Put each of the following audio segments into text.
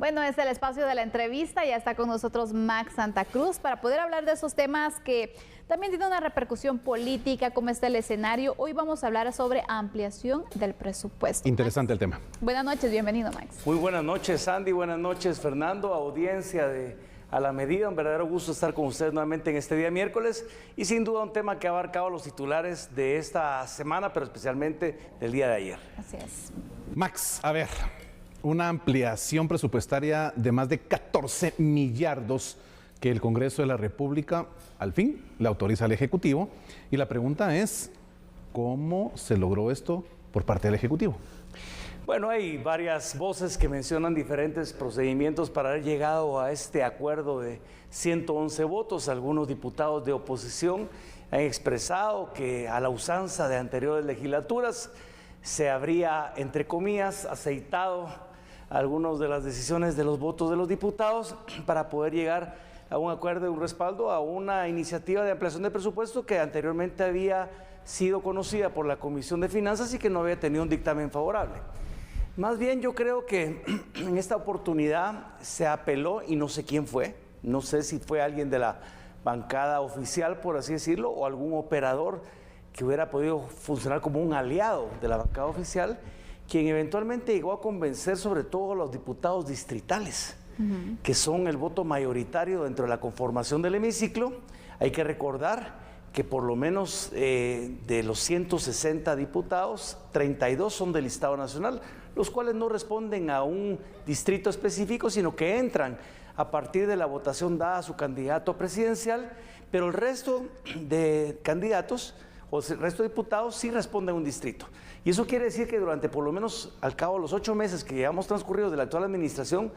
Bueno, es el espacio de la entrevista, ya está con nosotros Max Santa Cruz para poder hablar de esos temas que también tienen una repercusión política, cómo está el escenario. Hoy vamos a hablar sobre ampliación del presupuesto. Interesante el tema. Buenas noches, bienvenido Max. Muy buenas noches Sandy, buenas noches Fernando, audiencia de A la Medida, un verdadero gusto estar con ustedes nuevamente en este día miércoles y sin duda un tema que ha abarcado los titulares de esta semana, pero especialmente del día de ayer. Así es. Max, a ver, una ampliación presupuestaria de más de 14 millardos que el Congreso de la República al fin le autoriza al Ejecutivo. Y la pregunta es, ¿cómo se logró esto por parte del Ejecutivo? Bueno, hay varias voces que mencionan diferentes procedimientos para haber llegado a este acuerdo de 111 votos. Algunos diputados de oposición han expresado que a la usanza de anteriores legislaturas se habría, entre comillas, aceitado algunas de las decisiones de los votos de los diputados para poder llegar a un acuerdo y un respaldo a una iniciativa de ampliación de presupuesto que anteriormente había sido conocida por la Comisión de Finanzas y que no había tenido un dictamen favorable. Más bien yo creo que en esta oportunidad se apeló, y no sé quién fue, no sé si fue alguien de la bancada oficial, por así decirlo, o algún operador que hubiera podido funcionar como un aliado de la bancada oficial, quien eventualmente llegó a convencer sobre todo a los diputados distritales, que son el voto mayoritario dentro de la conformación del hemiciclo. Hay que recordar que por lo menos de los 160 diputados, 32 son del Estado Nacional, los cuales no responden a un distrito específico, sino que entran a partir de la votación dada a su candidato presidencial, pero el resto de candidatos o el resto de diputados sí responden a un distrito. Y eso quiere decir que durante por lo menos al cabo de los 8 meses que llevamos transcurridos de la actual administración,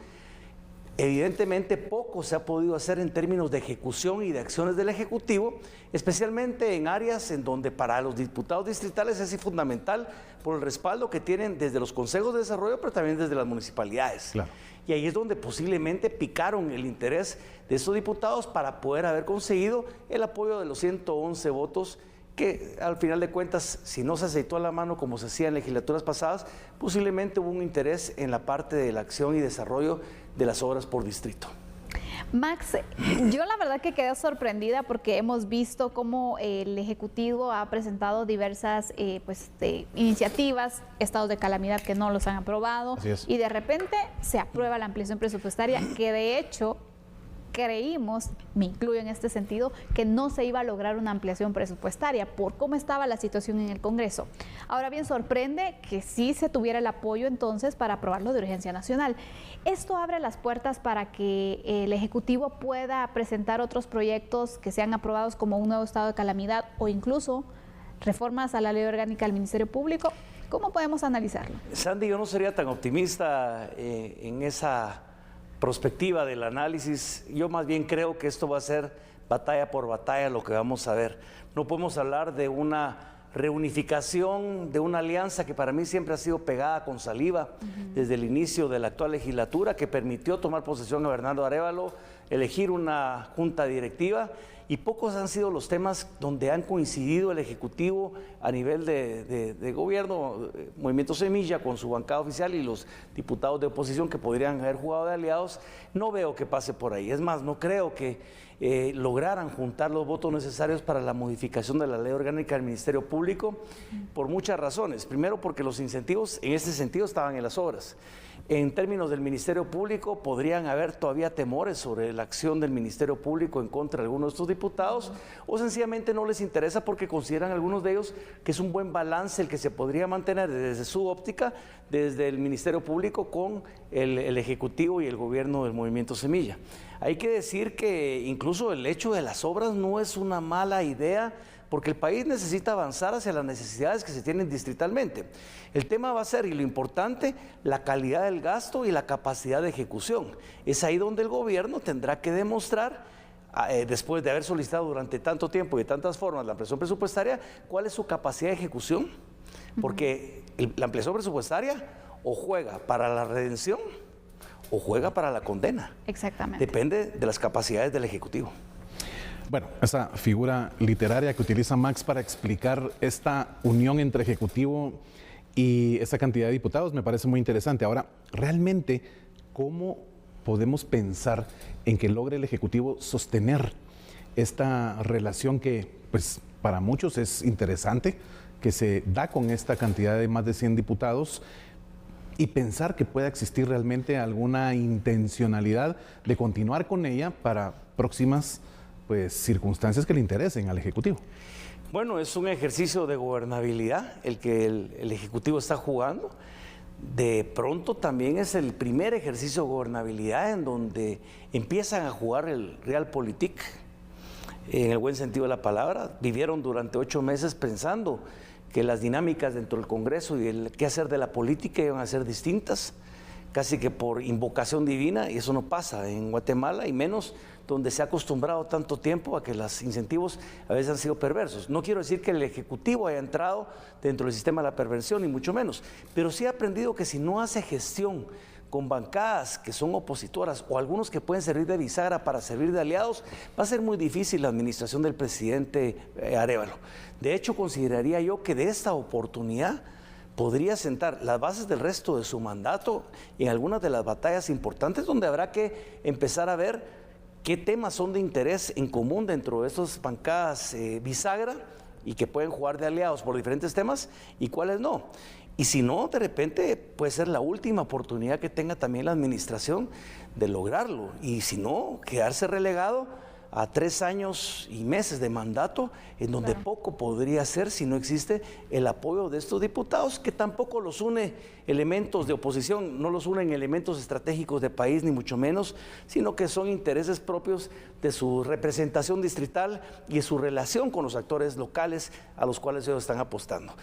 evidentemente poco se ha podido hacer en términos de ejecución y de acciones del Ejecutivo, especialmente en áreas en donde para los diputados distritales es fundamental por el respaldo que tienen desde los consejos de desarrollo, pero también desde las municipalidades. Claro. Y ahí es donde posiblemente picaron el interés de estos diputados para poder haber conseguido el apoyo de los 111 votos que al final de cuentas, si no se aceitó a la mano como se hacía en legislaturas pasadas, posiblemente hubo un interés en la parte de la acción y desarrollo de las obras por distrito. Max, yo la verdad que quedé sorprendida porque hemos visto cómo el Ejecutivo ha presentado diversas iniciativas, estados de calamidad que no los han aprobado, y de repente se aprueba la ampliación presupuestaria que de hecho creímos, me incluyo en este sentido, que no se iba a lograr una ampliación presupuestaria por cómo estaba la situación en el Congreso. Ahora bien, sorprende que sí se tuviera el apoyo entonces para aprobarlo de urgencia nacional. Esto abre las puertas para que el Ejecutivo pueda presentar otros proyectos que sean aprobados como un nuevo estado de calamidad o incluso reformas a la ley orgánica del Ministerio Público. ¿Cómo podemos analizarlo? Sandy, yo no sería tan optimista en esa prospectiva del análisis. Yo más bien creo que esto va a ser batalla por batalla lo que vamos a ver. No podemos hablar de una reunificación, de una alianza que para mí siempre ha sido pegada con saliva desde el inicio de la actual legislatura, que permitió tomar posesión a Bernardo Arévalo, elegir una junta directiva, y pocos han sido los temas donde han coincidido el Ejecutivo a nivel de gobierno, Movimiento Semilla con su bancada oficial y los diputados de oposición que podrían haber jugado de aliados. No veo que pase por ahí. Es más, no creo que lograran juntar los votos necesarios para la modificación de la ley orgánica del Ministerio Público por muchas razones. Primero, porque los incentivos en ese sentido estaban en las obras. En términos del Ministerio Público, podrían haber todavía temores sobre la acción del Ministerio Público en contra de algunos de estos diputados, o sencillamente no les interesa porque consideran algunos de ellos que es un buen balance el que se podría mantener desde su óptica, desde el Ministerio Público con el Ejecutivo y el gobierno del Movimiento Semilla. Hay que decir que incluso el hecho de las obras no es una mala idea, porque el país necesita avanzar hacia las necesidades que se tienen distritalmente. El tema va a ser, y lo importante, la calidad del gasto y la capacidad de ejecución. Es ahí donde el gobierno tendrá que demostrar, después de haber solicitado durante tanto tiempo y de tantas formas la ampliación presupuestaria, cuál es su capacidad de ejecución, porque la ampliación presupuestaria o juega para la redención o juega para la condena. Exactamente. Depende de las capacidades del Ejecutivo. Bueno, esa figura literaria que utiliza Max para explicar esta unión entre Ejecutivo y esa cantidad de diputados me parece muy interesante. Ahora, realmente, ¿cómo podemos pensar en que logre el Ejecutivo sostener esta relación que, pues, para muchos es interesante, que se da con esta cantidad de más de 100 diputados, y pensar que pueda existir realmente alguna intencionalidad de continuar con ella para próximas, pues, circunstancias que le interesen al Ejecutivo? Bueno, es un ejercicio de gobernabilidad el que el Ejecutivo está jugando. De pronto también es el primer ejercicio de gobernabilidad en donde empiezan a jugar el realpolitik, en el buen sentido de la palabra. Vivieron durante 8 meses pensando que las dinámicas dentro del Congreso y el qué hacer de la política iban a ser distintas, casi que por invocación divina, y eso no pasa en Guatemala, y menos donde se ha acostumbrado tanto tiempo a que los incentivos a veces han sido perversos. No quiero decir que el Ejecutivo haya entrado dentro del sistema de la perversión, ni mucho menos, pero sí ha aprendido que si no hace gestión con bancadas que son opositoras o algunos que pueden servir de bisagra para servir de aliados, va a ser muy difícil la administración del presidente Arévalo. De hecho, consideraría yo que de esta oportunidad podría sentar las bases del resto de su mandato en algunas de las batallas importantes donde habrá que empezar a ver qué temas son de interés en común dentro de estas bancadas bisagra y que pueden jugar de aliados por diferentes temas y cuáles no. Y si no, de repente puede ser la última oportunidad que tenga también la administración de lograrlo. Y si no, quedarse relegado a 3 años y meses de mandato, en donde poco podría hacer si no existe el apoyo de estos diputados, que tampoco los une elementos de oposición, no los unen elementos estratégicos de país, ni mucho menos, sino que son intereses propios de su representación distrital y de su relación con los actores locales a los cuales ellos están apostando.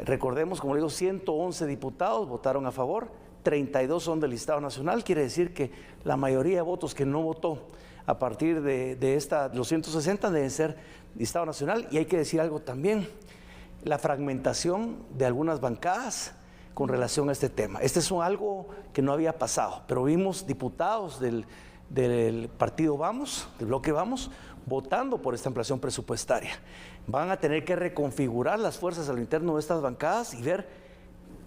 Recordemos, como digo, 111 diputados votaron a favor, 32 son del listado nacional, quiere decir que la mayoría de votos que no votó a partir de los 160 deben ser listado nacional. Y hay que decir algo también, la fragmentación de algunas bancadas con relación a este tema. Este es algo que no había pasado, pero vimos diputados del partido Vamos, del bloque Vamos, votando por esta ampliación presupuestaria. Van a tener que reconfigurar las fuerzas a lo interno de estas bancadas y ver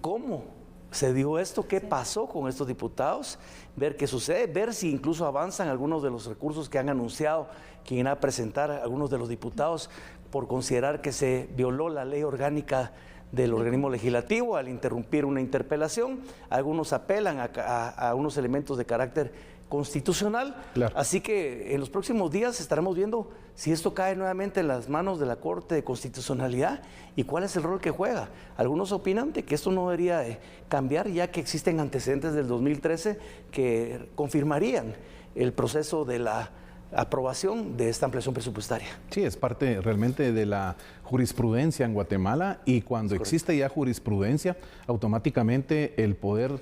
cómo se dio esto, qué pasó con estos diputados, ver qué sucede, ver si incluso avanzan algunos de los recursos que han anunciado que irán a presentar algunos de los diputados por considerar que se violó la ley orgánica del organismo legislativo al interrumpir una interpelación. Algunos apelan a unos elementos de carácter constitucional. Claro. Así que en los próximos días estaremos viendo si esto cae nuevamente en las manos de la Corte de Constitucionalidad y cuál es el rol que juega. Algunos opinan de que esto no debería cambiar, ya que existen antecedentes del 2013 que confirmarían el proceso de la aprobación de esta ampliación presupuestaria. Sí, es parte realmente de la jurisprudencia en Guatemala, y cuando existe ya jurisprudencia, automáticamente el poder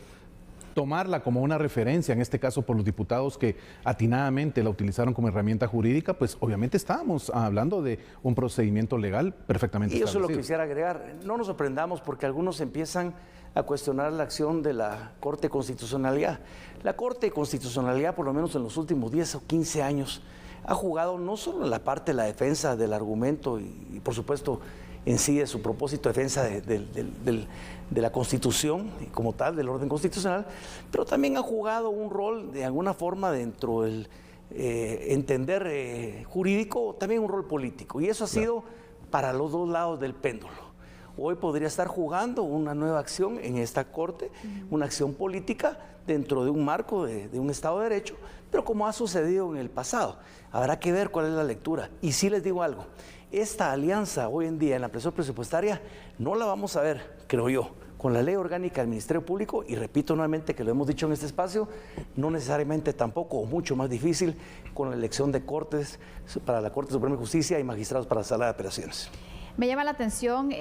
tomarla como una referencia, en este caso por los diputados que atinadamente la utilizaron como herramienta jurídica, pues obviamente estábamos hablando de un procedimiento legal perfectamente establecido. Y eso es lo que quisiera agregar. No nos sorprendamos porque algunos empiezan a cuestionar la acción de la Corte de Constitucionalidad. La Corte de Constitucionalidad, por lo menos en los últimos 10 o 15 años, ha jugado no solo la parte de la defensa del argumento y por supuesto, en sí de su propósito de defensa de la Constitución y como tal, del orden constitucional, pero también ha jugado un rol de alguna forma dentro del entender jurídico, también un rol político, y eso ha sido para los dos lados del péndulo. Hoy podría estar jugando una nueva acción en esta Corte, una acción política dentro de un marco de un Estado de Derecho, pero como ha sucedido en el pasado. Habrá que ver cuál es la lectura. Y sí les digo algo, esta alianza hoy en día en la ampliación presupuestaria no la vamos a ver, creo yo, con la ley orgánica del Ministerio Público, y repito nuevamente que lo hemos dicho en este espacio, no necesariamente tampoco, o mucho más difícil, con la elección de cortes para la Corte Suprema de Justicia y magistrados para la Sala de Apelaciones. Me llama la atención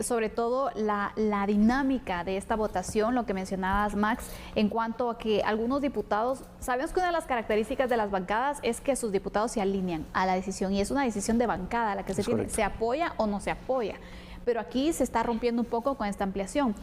sobre todo la dinámica de esta votación, lo que mencionabas, Max, en cuanto a que algunos diputados, sabemos que una de las características de las bancadas es que sus diputados se alinean a la decisión, y es una decisión de bancada la que se tiene, se apoya o no se apoya, pero aquí se está rompiendo un poco con esta ampliación.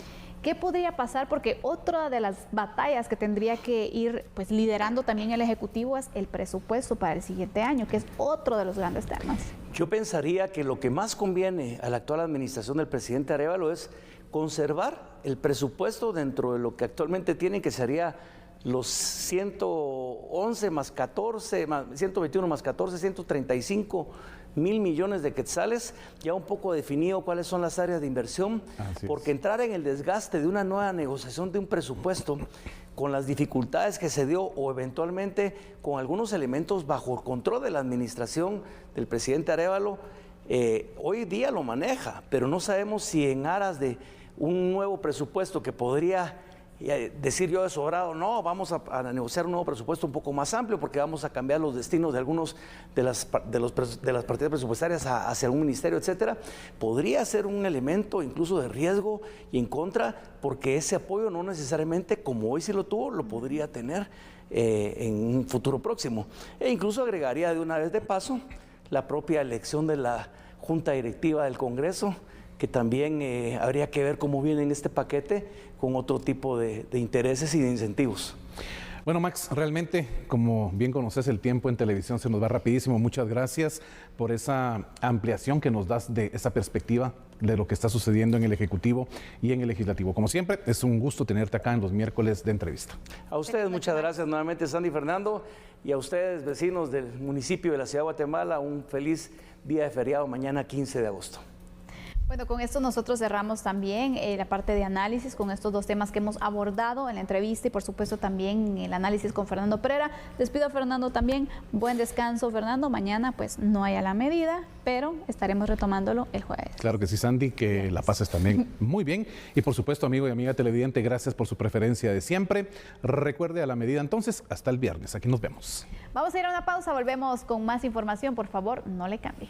¿Qué podría pasar? Porque otra de las batallas que tendría que ir pues liderando también el Ejecutivo es el presupuesto para el siguiente año, que es otro de los grandes temas. Yo pensaría que lo que más conviene a la actual administración del presidente Arévalo es conservar el presupuesto dentro de lo que actualmente tiene, que sería los 111 más 14, 121 más 14, 135.000 millones de quetzales, ya un poco definido cuáles son las áreas de inversión, porque entrar en el desgaste de una nueva negociación de un presupuesto con las dificultades que se dio o eventualmente con algunos elementos bajo el control de la administración del presidente Arévalo, hoy día lo maneja, pero no sabemos si en aras de un nuevo presupuesto que podría decir yo de sobrado, no, vamos a negociar un nuevo presupuesto un poco más amplio porque vamos a cambiar los destinos de algunos de las partidas presupuestarias hacia algún ministerio, etcétera, podría ser un elemento incluso de riesgo y en contra, porque ese apoyo no necesariamente, como hoy sí lo tuvo, lo podría tener en un futuro próximo. E incluso agregaría de una vez de paso la propia elección de la Junta Directiva del Congreso, que también habría que ver cómo viene en este paquete con otro tipo de intereses y de incentivos. Bueno, Max, realmente, como bien conoces, el tiempo en televisión se nos va rapidísimo. Muchas gracias por esa ampliación que nos das de esa perspectiva de lo que está sucediendo en el Ejecutivo y en el Legislativo. Como siempre, es un gusto tenerte acá en los miércoles de entrevista. A ustedes muchas gracias nuevamente, Sandy y Fernando, y a ustedes, vecinos del municipio de la Ciudad de Guatemala, un feliz día de feriado mañana 15 de agosto. Bueno, con esto nosotros cerramos también la parte de análisis con estos dos temas que hemos abordado en la entrevista y por supuesto también el análisis con Fernando Pereira. Despido a Fernando también. Buen descanso, Fernando. Mañana pues no hay a la medida, pero estaremos retomándolo el jueves. Claro que sí, Sandy, que la pases también muy bien. Y por supuesto, amigo y amiga televidente, gracias por su preferencia de siempre. Recuerde a la medida entonces, hasta el viernes. Aquí nos vemos. Vamos a ir a una pausa, volvemos con más información. Por favor, no le cambie.